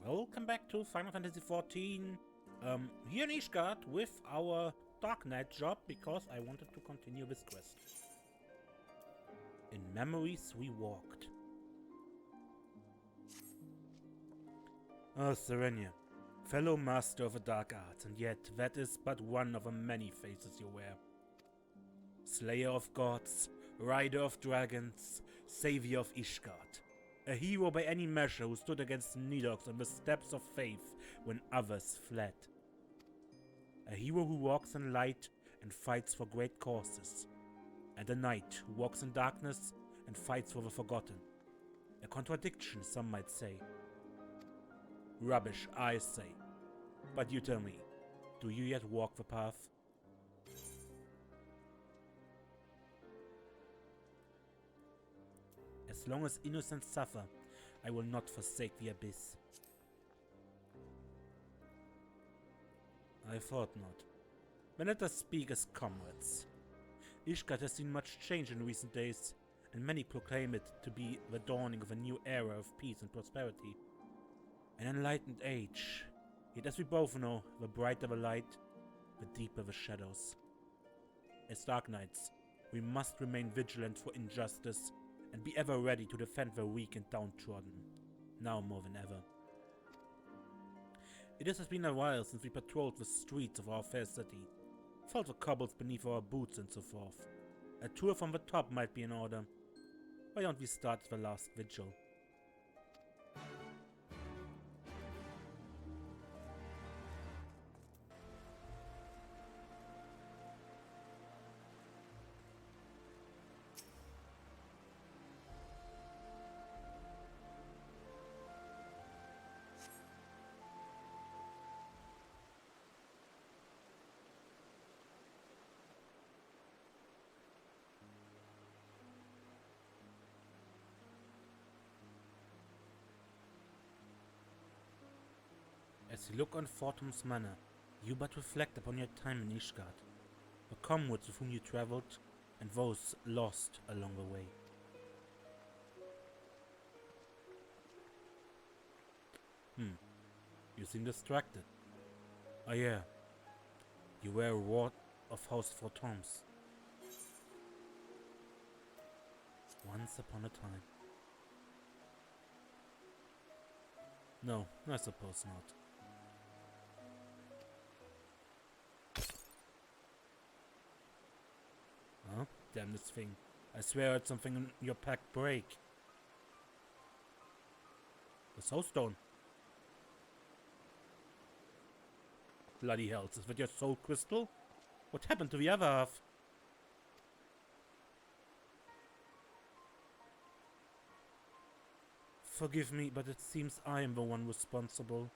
Welcome back to Final Fantasy XIV. Here in Ishgard with our Dark Knight job because I wanted to continue this quest. In memories we walked. Ah, Serenia, fellow master of the dark arts, and yet that is but one of the many faces you wear. Slayer of gods, rider of dragons, savior of Ishgard. A hero by any measure who stood against Nidox on the steps of faith when others fled. A hero who walks in light and fights for great causes. And a knight who walks in darkness and fights for the forgotten. A contradiction, some might say. Rubbish, I say. But you tell me, do you yet walk the path? As long as innocents suffer, I will not forsake the abyss. I thought not. Then let us speak as comrades. Ishgard has seen much change in recent days, and many proclaim it to be the dawning of a new era of peace and prosperity. An enlightened age. Yet as we both know, the brighter the light, the deeper the shadows. As Dark Knights, we must remain vigilant for injustice and be ever ready to defend the weak and downtrodden, now more than ever. It has been a while since we patrolled the streets of our fair city, felt the cobbles beneath our boots and so forth. A tour from the top might be in order. Why don't we start the last vigil? As you look on Fortum's manor, you but reflect upon your time in Ishgard, the comrades with whom you traveled, and those lost along the way. You seem distracted. Oh yeah, you were a ward of House Fortum's. Once upon a time. No, I suppose not. Huh? Damn this thing. I swear I heard something in your pack break. The soul stone. Bloody hell, is that your soul crystal? What happened to the other half? Forgive me, but it seems I am the one responsible.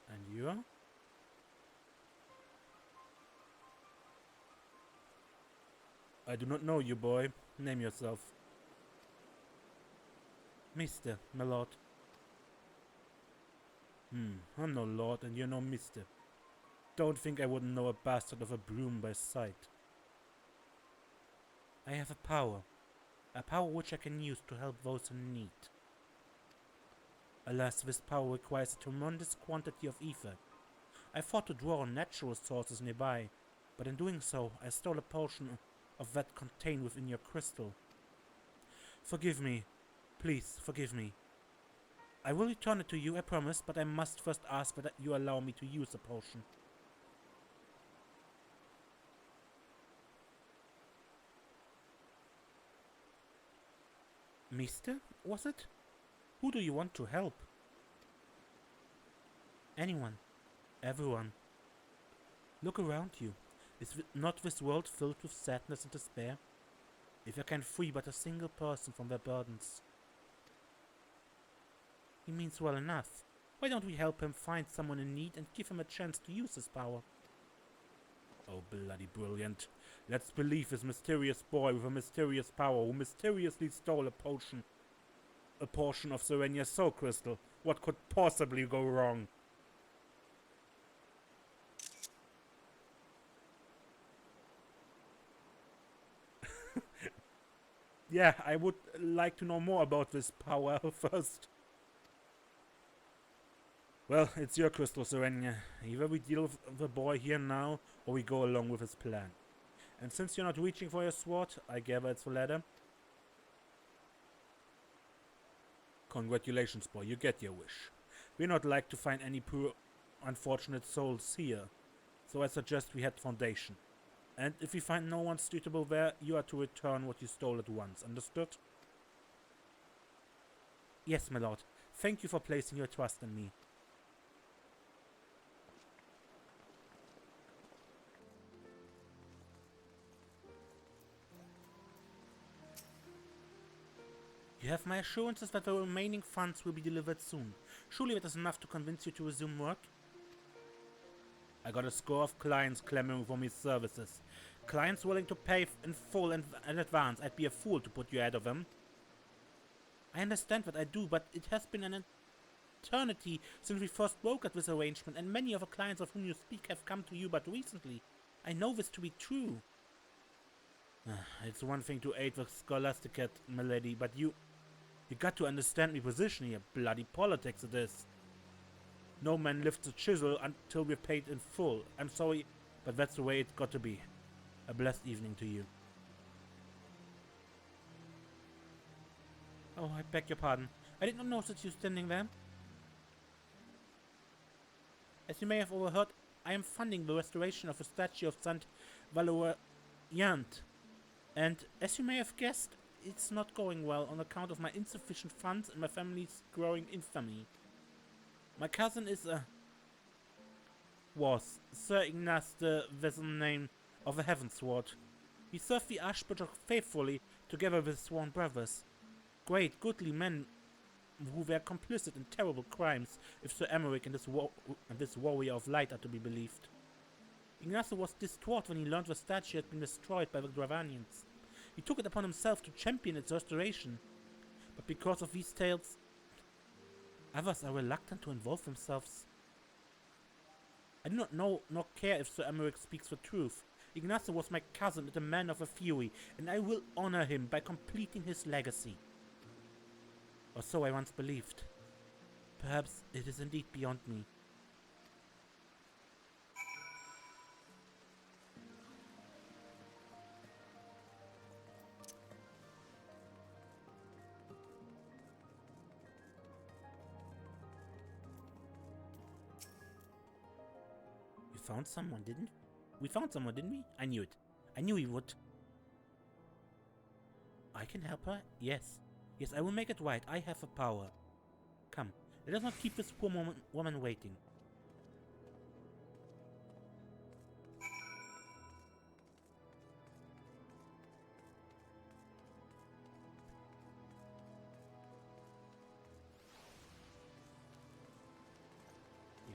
And you are? I do not know you, boy. Name yourself. Mister, my lord. I'm no lord and you're no mister. Don't think I wouldn't know a bastard of a broom by sight. I have a power which I can use to help those in need. Alas, this power requires a tremendous quantity of ether. I thought to draw on natural sources nearby, but in doing so, I stole a portion of that contained within your crystal. Forgive me. Please, forgive me. I will return it to you, I promise, but I must first ask that you allow me to use the potion. Mister, was it? Who do you want to help? Anyone. Everyone. Look around you. Is not this world filled with sadness and despair? If I can free but a single person from their burdens. He means well enough. Why don't we help him find someone in need and give him a chance to use his power? Oh, bloody brilliant. Let's believe this mysterious boy with a mysterious power who mysteriously stole a portion of Serenia's soul crystal. What could possibly go wrong? Yeah, I would like to know more about this power first. Well, it's your crystal, Serenia. Either we deal with the boy here now, or we go along with his plan. And since you're not reaching for your sword, I gather it's the latter. Congratulations, boy, you get your wish. We're not like to find any poor unfortunate souls here, so I suggest we head Foundation. And if we find no one suitable there, you are to return what you stole at once, understood? Yes, my lord. Thank you for placing your trust in me. You have my assurances that the remaining funds will be delivered soon. Surely that is enough to convince you to resume work? I got a score of clients clamoring for my services. Clients willing to pay in full and in advance. I'd be a fool to put you ahead of them. I understand what I do, but it has been an eternity since we first brokered this arrangement, and many of the clients of whom you speak have come to you but recently. I know this to be true. It's one thing to aid the scholasticate, milady, but you got to understand my position here. Bloody politics it is. No man lifts a chisel until we're paid in full. I'm sorry, but that's the way it's got to be. A blessed evening to you. Oh, I beg your pardon. I did not notice you standing there. As you may have overheard, I am funding the restoration of a statue of Saint Valorant. And as you may have guessed, it's not going well on account of my insufficient funds and my family's growing infamy. My cousin was Sir Ignace de Vesename of the Heavensward. He served the Archbishop faithfully together with his sworn brothers. Great, goodly men who were complicit in terrible crimes, if Sir Emmerich and this warrior of light are to be believed. Ignace was distraught when he learned the statue had been destroyed by the Dravanians. He took it upon himself to champion its restoration, but because of these tales, others are reluctant to involve themselves. I do not know nor care if Sir Emmerich speaks the truth. Ignace was my cousin and a man of a fury, and I will honor him by completing his legacy. Or so I once believed. Perhaps it is indeed beyond me. We found someone, didn't we? I knew it. I knew he would. I can help her? Yes. Yes, I will make it right. I have the power. Come, let us not keep this poor woman waiting.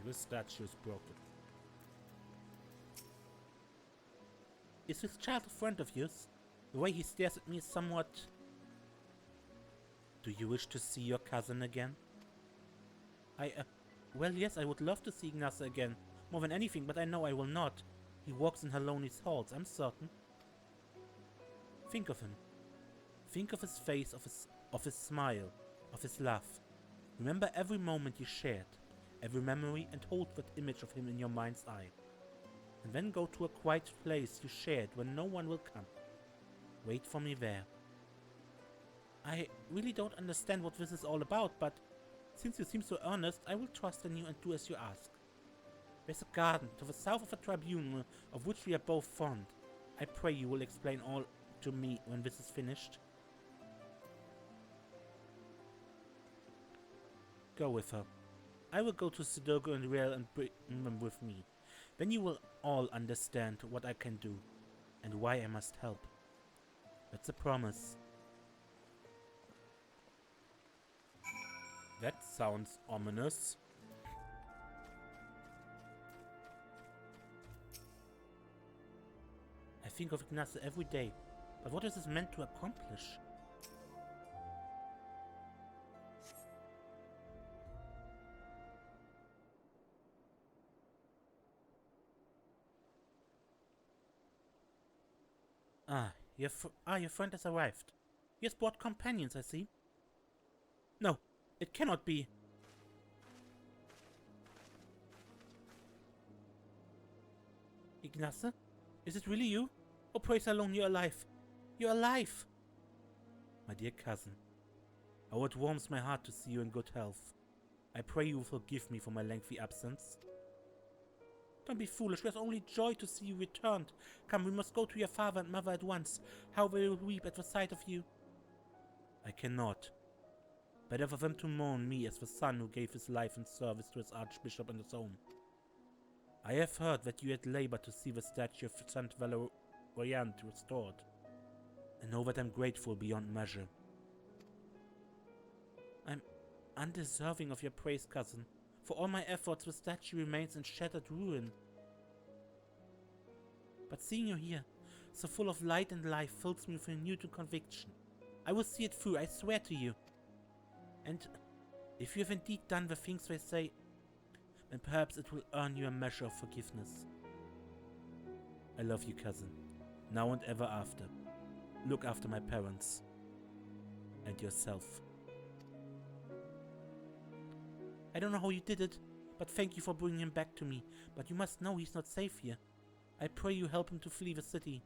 This statue is broken. Is this child a friend of yours? The way he stares at me is somewhat... Do you wish to see your cousin again? Well, yes, I would love to see Ignace again. More than anything, but I know I will not. He walks in Haloni's halls, I'm certain. Think of him. Think of his face, of his smile, of his laugh. Remember every moment you shared, every memory, and hold that image of him in your mind's eye. And then go to a quiet place you shared when no one will come. Wait for me there. I really don't understand what this is all about, but since you seem so earnest, I will trust in you and do as you ask. There's a garden to the south of the tribunal, of which we are both fond. I pray you will explain all to me when this is finished. Go with her. I will go to Sidogo and Riel and bring them with me. Then you will all understand what I can do, and why I must help. That's a promise. That sounds ominous. I think of Ignace every day, but what is this meant to accomplish? Your friend has arrived. He has brought companions, I see. No, it cannot be. Ignace? Is it really you? Oh, praise Alone, you're alive. You're alive! My dear cousin, how it warms my heart to see you in good health. I pray you will forgive me for my lengthy absence. Don't be foolish, we have only joy to see you returned. Come, we must go to your father and mother at once. How they will weep at the sight of you. I cannot. Better for them to mourn me as the son who gave his life in service to his archbishop and his home. I have heard that you had labored to see the statue of Saint Valerian restored. And know that I'm grateful beyond measure. I'm undeserving of your praise, cousin. For all my efforts, the statue remains in shattered ruin. But seeing you here, so full of light and life, fills me with a new conviction. I will see it through, I swear to you. And if you have indeed done the things they say, then perhaps it will earn you a measure of forgiveness. I love you, cousin, now and ever after. Look after my parents. And yourself. I don't know how you did it, but thank you for bringing him back to me. But you must know he's not safe here. I pray you help him to flee the city.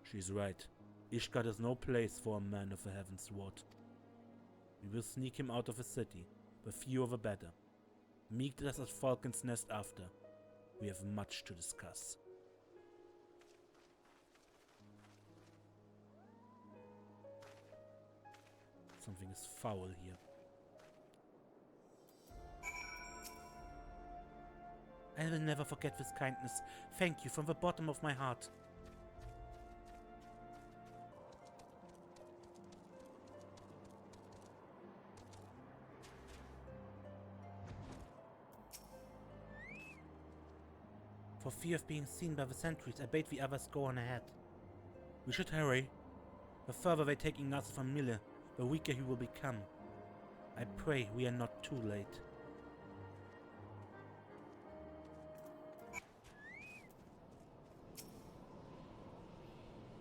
She's right. Ishgard is no place for a man of the Heaven's Sword. We will sneak him out of the city, the fewer the better. Meet us at Falcon's Nest after. We have much to discuss. Something is foul here. I will never forget this kindness. Thank you from the bottom of my heart. For fear of being seen by the sentries, I bade the others go on ahead. We should hurry. The further they take Ignace from Mille, the weaker he will become. I pray we are not too late.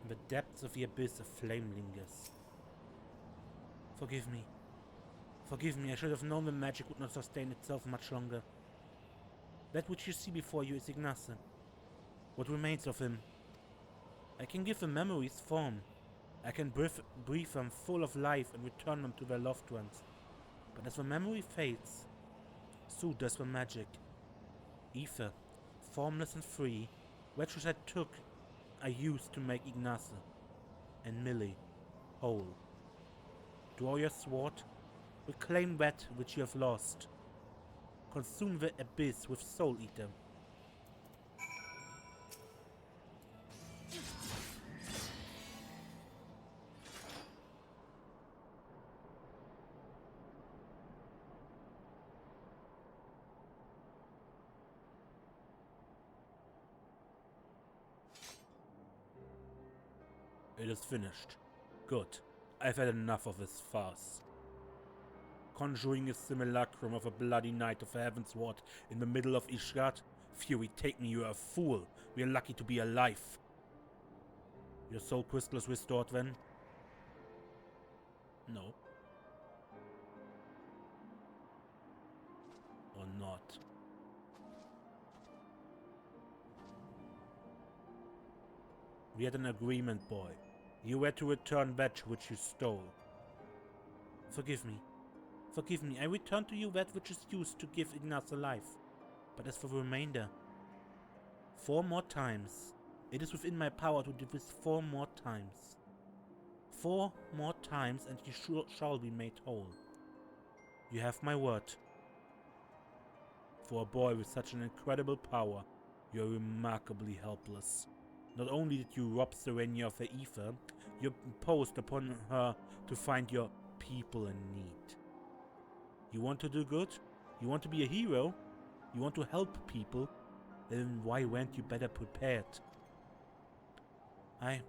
In the depths of the abyss, a flame lingers. Forgive me. Forgive me, I should have known the magic would not sustain itself much longer. That which you see before you is Ignace. What remains of him? I can give the memories form. I can breathe them full of life and return them to their loved ones. But as the memory fades, so does the magic. Ether, formless and free, that which I used to make Ignace and Millie whole. Draw your sword, reclaim that which you have lost. Consume the abyss with Soul Eater. It is finished. Good. I've had enough of this farce. Conjuring a simulacrum of a bloody knight of the Heaven's Ward in the middle of Ishgard? Fury, take me, you are a fool. We are lucky to be alive. Your soul crystal is restored then? No. Or not. We had an agreement, boy. You were to return that which you stole. Forgive me. Forgive me. I return to you that which is used to give Ignace life. But as for the remainder, 4 more times. It is within my power to do this 4 more times. 4 more times and you shall be made whole. You have my word. For a boy with such an incredible power, you are remarkably helpless. Not only did you rob Serenia of her ether, you imposed upon her to find your people in need. You want to do good? You want to be a hero? You want to help people? Then why weren't you better prepared? I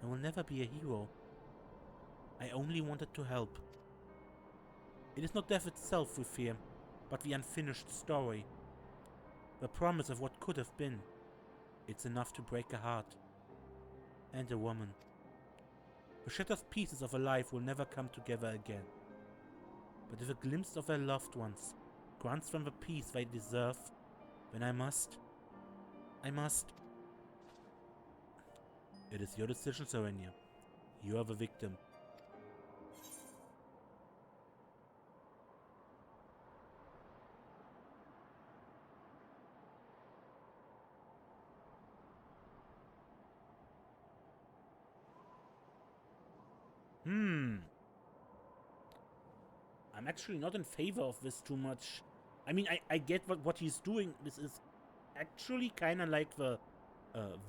will never be a hero. I only wanted to help. It is not death itself we fear, but the unfinished story. The promise of what could have been. It's enough to break a heart. And a woman. The shattered pieces of a life will never come together again. But if a glimpse of their loved ones grants them the peace they deserve, then I must. It is your decision, Serenia. You are the victim. I'm actually not in favor of this too much. I mean, I get what he's doing. This is actually kind of like the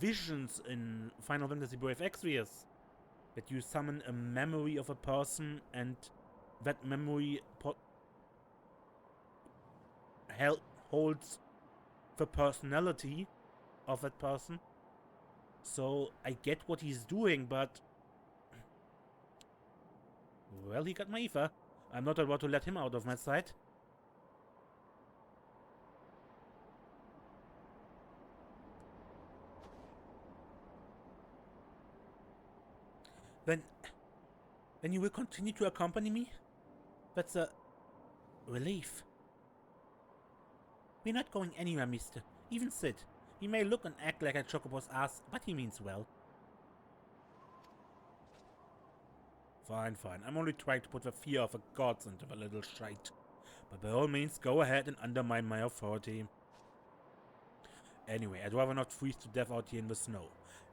visions in Final Fantasy Brave Exvius. That you summon a memory of a person and that memory holds the personality of that person. So I get what he's doing, but... Well, he got my ether. I'm not about to let him out of my sight. Then you will continue to accompany me? That's a relief. We're not going anywhere, mister. Even Sid. He may look and act like a chocobo's ass, but he means well. Fine. I'm only trying to put the fear of the gods into the little shite. But by all means, go ahead and undermine my authority. Anyway, I'd rather not freeze to death out here in the snow.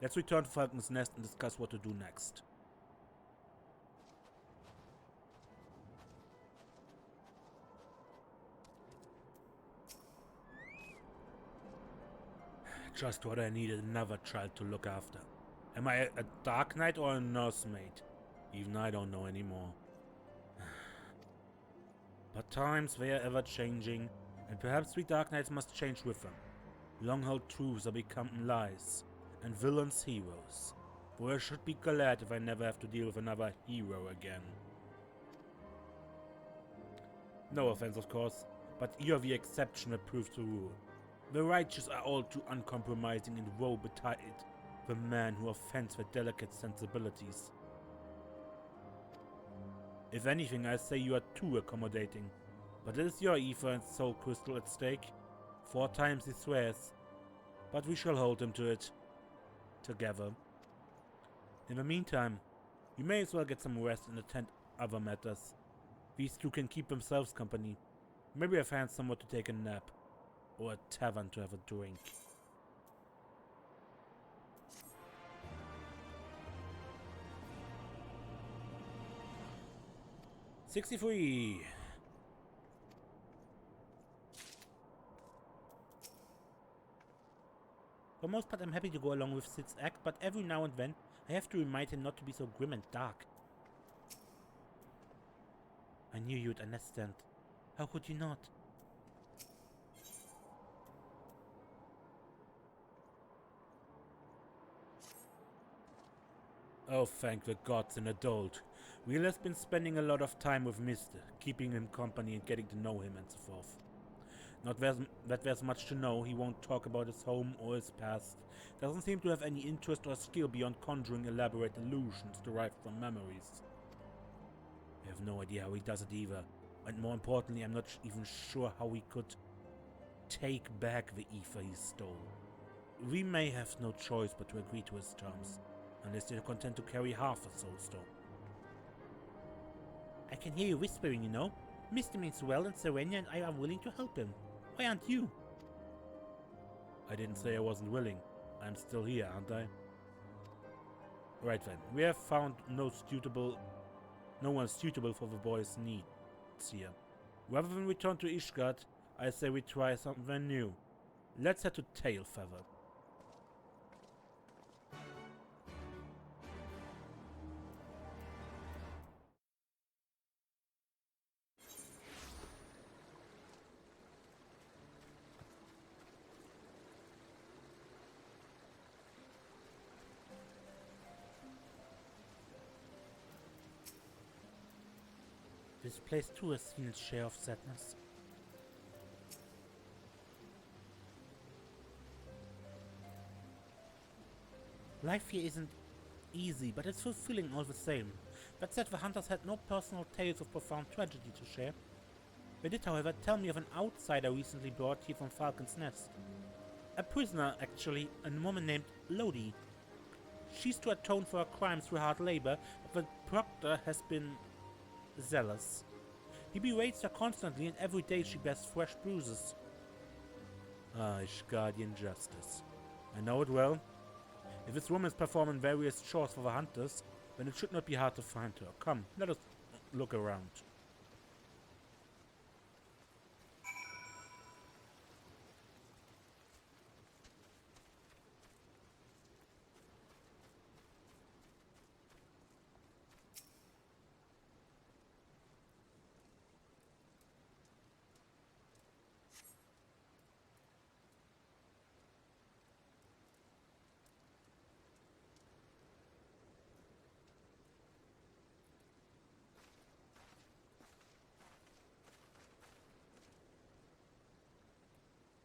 Let's return to Falcon's Nest and discuss what to do next. Just what I needed, another child to look after. Am I a Dark Knight or a nursemaid? Even I don't know anymore. But times, they are ever changing, and perhaps we Dark Knights must change with them. Long-held truths are becoming lies, and villains heroes. For I should be glad if I never have to deal with another hero again. No offense, of course, but you're the exception that proves the rule. The righteous are all too uncompromising, and woe betide the man who offends their delicate sensibilities. If anything, I say you are too accommodating. But it is your ether and soul crystal at stake. 4 times he swears. But we shall hold him to it. Together. In the meantime, you may as well get some rest and attend other matters. These two can keep themselves company. Maybe I'll find somewhere to take a nap. Or a tavern to have a drink. $63. For the most part, I'm happy to go along with Sid's act, but every now and then, I have to remind him not to be so grim and dark. I knew you'd understand. How could you not? Oh, thank the gods, an adult. Will has been spending a lot of time with Mr., keeping him company and getting to know him and so forth. Not that there's much to know. He won't talk about his home or his past. Doesn't seem to have any interest or skill beyond conjuring elaborate illusions derived from memories. I have no idea how he does it either. And more importantly, I'm not even sure how he could take back the ether he stole. We may have no choice but to agree to his terms. Unless they're content to carry half a soulstone. I can hear you whispering, you know. Mr. means well, and Serenia and I are willing to help him. Why aren't you? I didn't say I wasn't willing. I'm still here, aren't I? Right then, we have found no one suitable for the boy's needs here. Rather than return to Ishgard, I say we try something new. Let's head to Tailfeather. This place too has seen its share of sadness. Life here isn't easy, but it's fulfilling all the same. That said, the hunters had no personal tales of profound tragedy to share. They did, however, tell me of an outsider recently brought here from Falcon's Nest. A prisoner, actually, a woman named Lodi. She's to atone for her crimes through hard labor, but the proctor has been zealous. He berates her constantly, and every day she bears fresh bruises. Ah, Ishgardian justice. I know it well. If this woman is performing various chores for the hunters, then it should not be hard to find her. Come, let us look around.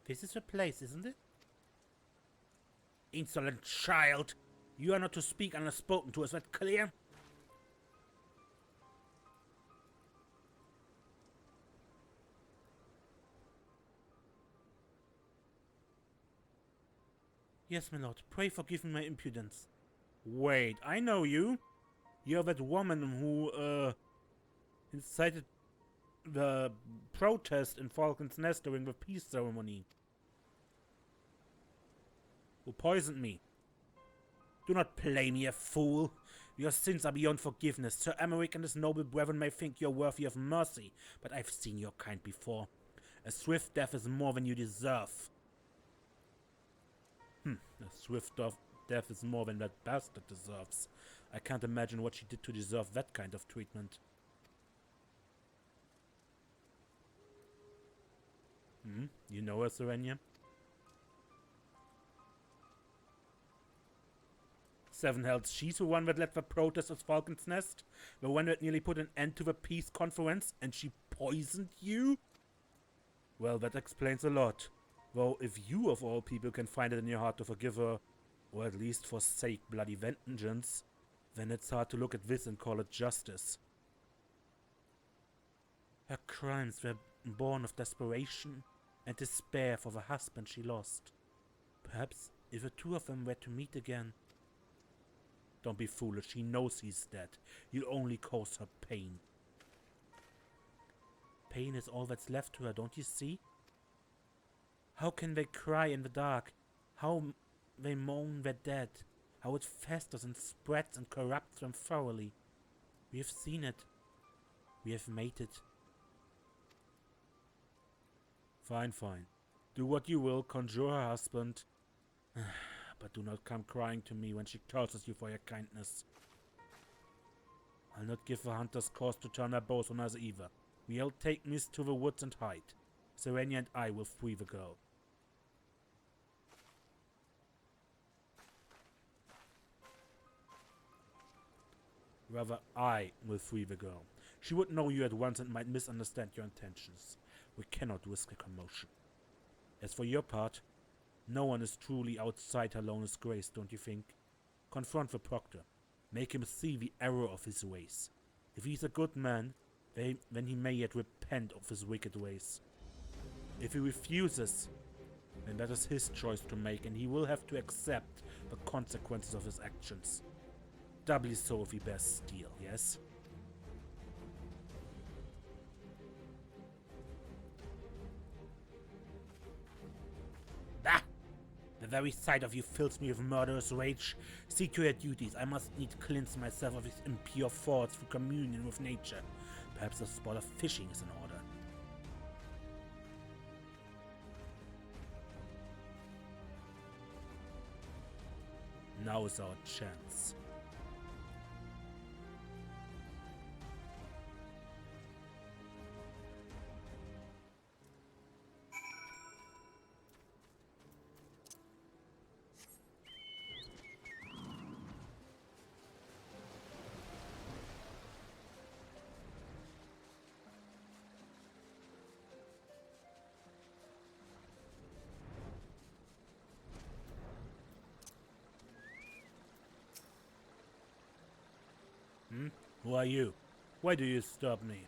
This is the place, isn't it? Insolent child! You are not to speak unless spoken to, is that clear? Yes, my lord. Pray forgive me my impudence. Wait, I know you. You're that woman who, incited the protest in Falcon's Nest during the peace ceremony. Who poisoned me. Do not play me a fool. Your sins are beyond forgiveness. Sir Emmerich and his noble brethren may think you're worthy of mercy, but I've seen your kind before. A swift death is more than you deserve. A swift death is more than that bastard deserves. I can't imagine what she did to deserve that kind of treatment. You know her, Serenia? Sevenhells, she's the one that led the protest at Falcon's Nest? The one that nearly put an end to the peace conference, and she poisoned you? Well, that explains a lot. Though, if you of all people can find it in your heart to forgive her, or at least forsake bloody vengeance, then it's hard to look at this and call it justice. Her crimes were born of desperation and despair for the husband she lost. Perhaps if the two of them were to meet again. Don't be foolish, she knows he's dead. You'll only cause her pain. Pain is all that's left to her, don't you see? How can they cry in the dark? How they moan their dead? How it festers and spreads and corrupts them thoroughly. We have seen it. We have mated. Fine, fine. Do what you will, conjure her husband. But do not come crying to me when she curses you for your kindness. I'll not give the hunters cause to turn their bows on us either. We'll take Miss to the woods and hide. Serenia and I will free the girl. Rather, I will free the girl. She would know you at once and might misunderstand your intentions. We cannot risk a commotion. As for your part, no one is truly outside Halona's grace, don't you think? Confront the proctor. Make him see the error of his ways. If he's a good man, then he may yet repent of his wicked ways. If he refuses, then that is his choice to make, and he will have to accept the consequences of his actions. Doubly so if he bears steel, yes? The very sight of you fills me with murderous rage. See to your duties. I must need cleanse myself of these impure thoughts through communion with nature. Perhaps a spot of fishing is in order. Now is our chance. Who are you? Why do you stop me?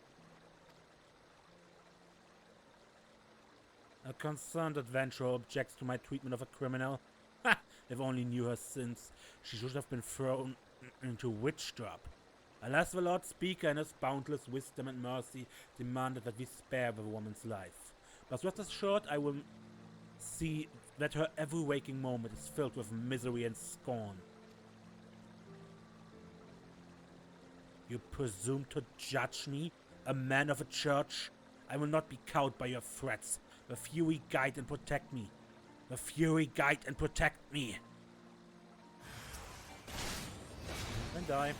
A concerned adventurer objects to my treatment of a criminal? Ha! If only knew her sins, she should have been thrown into witch trap. Alas, the Lord Speaker in his boundless wisdom and mercy demanded that we spare the woman's life. But rest assured, I will see that her every waking moment is filled with misery and scorn. You presume to judge me, a man of a church? I will not be cowed by your threats. The Fury guide and protect me. The Fury guide and protect me. And die.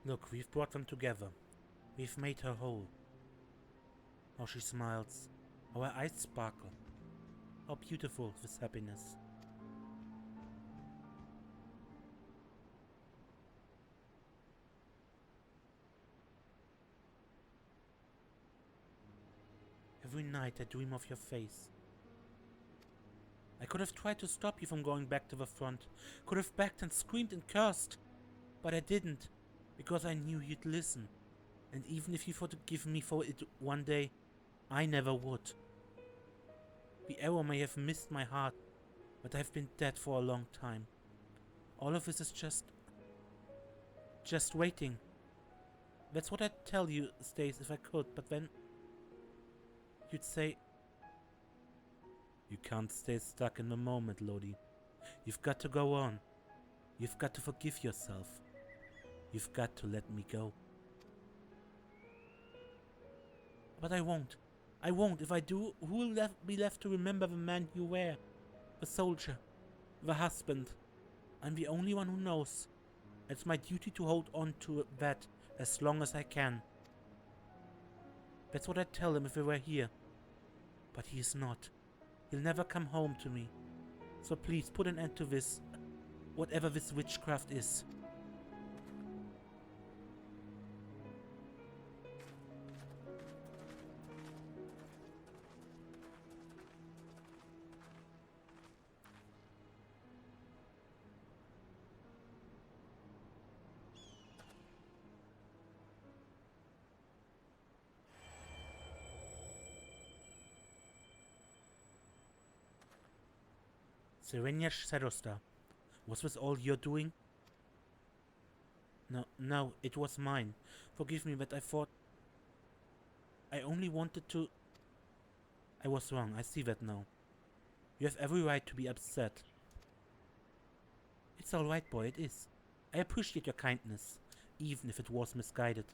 Look, we've brought them together. We've made her whole. How she smiles. How her eyes sparkle. How beautiful this happiness. Every night I dream of your face. I could have tried to stop you from going back to the front. Could have begged and screamed and cursed. But I didn't. Because I knew you'd listen. And even if you forgive me for it one day, I never would. The arrow may have missed my heart, but I've been dead for a long time. All of this is just waiting. That's what I'd tell you, Stace, if I could, but then you'd say, you can't stay stuck in the moment, Lodi. You've got to go on. You've got to forgive yourself. You've got to let me go. But I won't. I won't. If I do, who will be left to remember the man you were? The soldier. The husband. I'm the only one who knows. It's my duty to hold on to that as long as I can. That's what I'd tell him if he were here. But he is not. He'll never come home to me. So please put an end to this. Whatever this witchcraft is. Serenia Shadowstar, was this all you're doing? No, it was mine. Forgive me, but I thought... I only wanted to... I was wrong, I see that now. You have every right to be upset. It's alright, boy, it is. I appreciate your kindness, even if it was misguided.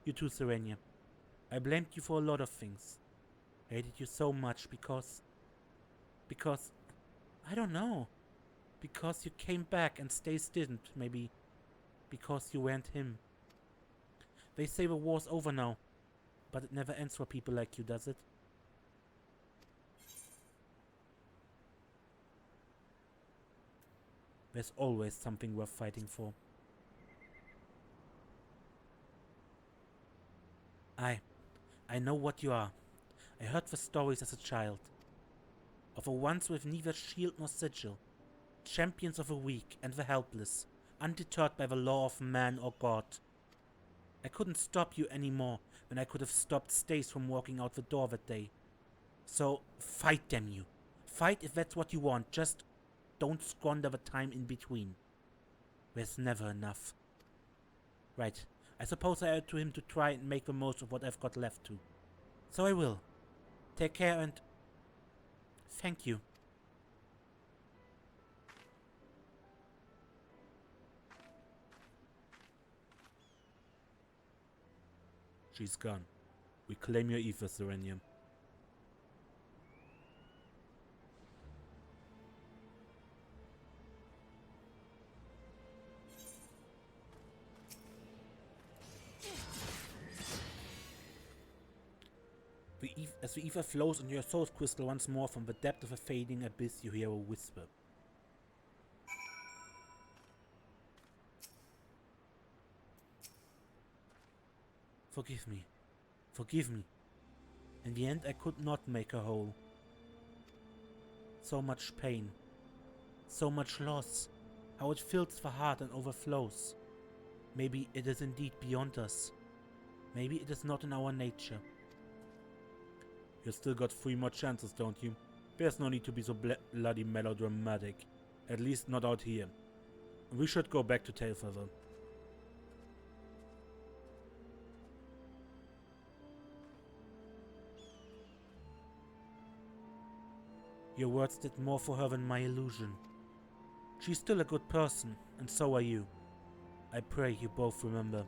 You too, Serenia. I blamed you for a lot of things. I hated you so much because... I don't know. Because you came back and Stace didn't, maybe. Because you weren't him. They say the war's over now. But it never ends for people like you, does it? There's always something worth fighting for. I know what you are. I heard the stories as a child. Of the ones with neither shield nor sigil, champions of the weak and the helpless, undeterred by the law of man or God. I couldn't stop you anymore when I could have stopped Stace from walking out the door that day. So, fight, damn you. Fight if that's what you want, just don't squander the time in between. There's never enough. Right, I suppose I owe it to him to try and make the most of what I've got left to. So I will. Take care and... thank you. She's gone. We claim your ether, Serenium. As the ether flows into your soul crystal once more from the depth of a fading abyss, you hear a whisper. Forgive me. Forgive me. In the end, I could not make her whole. So much pain. So much loss. How it fills the heart and overflows. Maybe it is indeed beyond us. Maybe it is not in our nature. You still got 3 more chances, don't you? There's no need to be so bloody melodramatic. At least not out here. We should go back to Tailfeather. Your words did more for her than my illusion. She's still a good person, and so are you. I pray you both remember.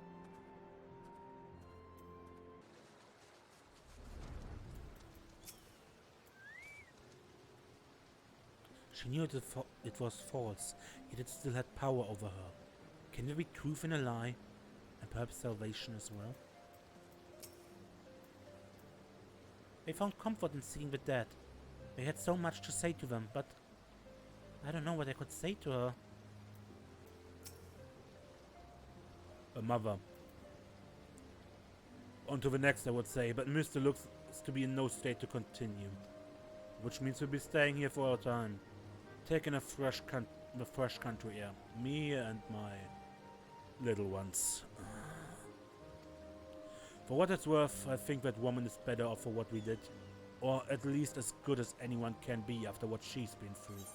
She knew it was false, yet it still had power over her. Can there be truth in a lie, and perhaps salvation as well? They found comfort in seeing the dead. They had so much to say to them, but I don't know what I could say to her. A mother. On to the next, I would say, but Mr. looks to be in no state to continue. Which means we'll be staying here for a time. Taking the fresh country air. Me and my little ones. For what it's worth, I think that woman is better off for what we did. Or at least as good as anyone can be after what she's been through.